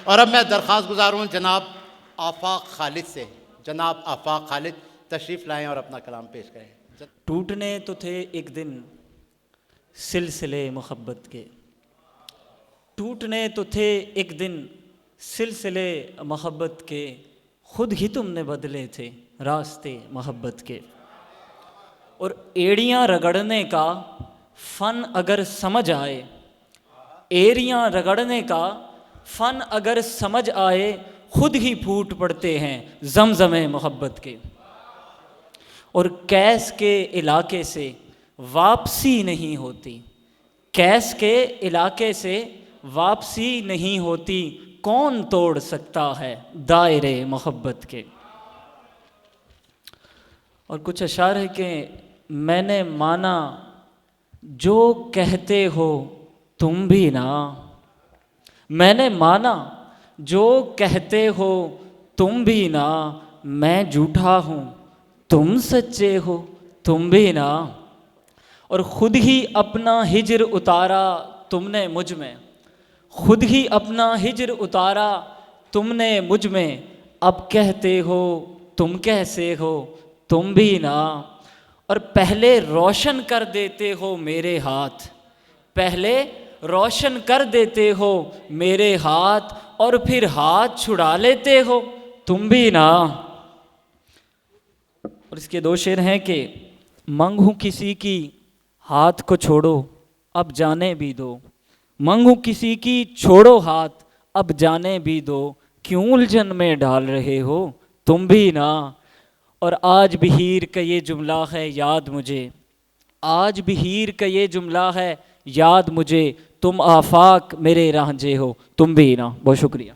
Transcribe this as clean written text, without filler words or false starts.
اور اب میں درخواست گزار ہوں جناب آفاق خالد سے، جناب آفاق خالد تشریف لائیں اور اپنا کلام پیش کریں۔ ٹوٹنے تو تھے ایک دن سلسلے محبت کے، ٹوٹنے تو تھے ایک دن سلسلے محبت کے، خود ہی تم نے بدلے تھے راستے محبت کے۔ اور ایڑیاں رگڑنے کا فن اگر سمجھ آئے، ایڑیاں رگڑنے کا فن اگر سمجھ آئے، خود ہی پھوٹ پڑتے ہیں زمزم محبت کے۔ اور کیس کے علاقے سے واپسی نہیں ہوتی، کیس کے علاقے سے واپسی نہیں ہوتی، کون توڑ سکتا ہے دائرے محبت کے۔ اور کچھ اشعار ہے کہ میں نے مانا جو کہتے ہو تم بھی نا، میں نے مانا جو کہتے ہو تم بھی نا، میں جھوٹا ہوں تم سچے ہو تم بھی نا۔ اور خود ہی اپنا ہجر اتارا تم نے مجھ میں، خود ہی اپنا ہجر اتارا تم نے مجھ میں، اب کہتے ہو تم کیسے ہو تم بھی نا۔ اور پہلے روشن کر دیتے ہو میرے ہاتھ، پہلے روشن کر دیتے ہو میرے ہاتھ، اور پھر ہاتھ چھڑا لیتے ہو تم بھی نا۔ اور اس کے دو شعر ہیں کہ منگوں کسی کی ہاتھ کو چھوڑو اب جانے بھی دو، منگوں کسی کی چھوڑو ہاتھ اب جانے بھی دو، کیوں الجھن میں ڈال رہے ہو تم بھی نا۔ اور آج بھی ہیر کا یہ جملہ ہے یاد مجھے، آج بھی ہیر کا یہ جملہ ہے یاد مجھے، تم آفاق میرے رانجھے ہو تم بھی نا۔ بہت شکریہ۔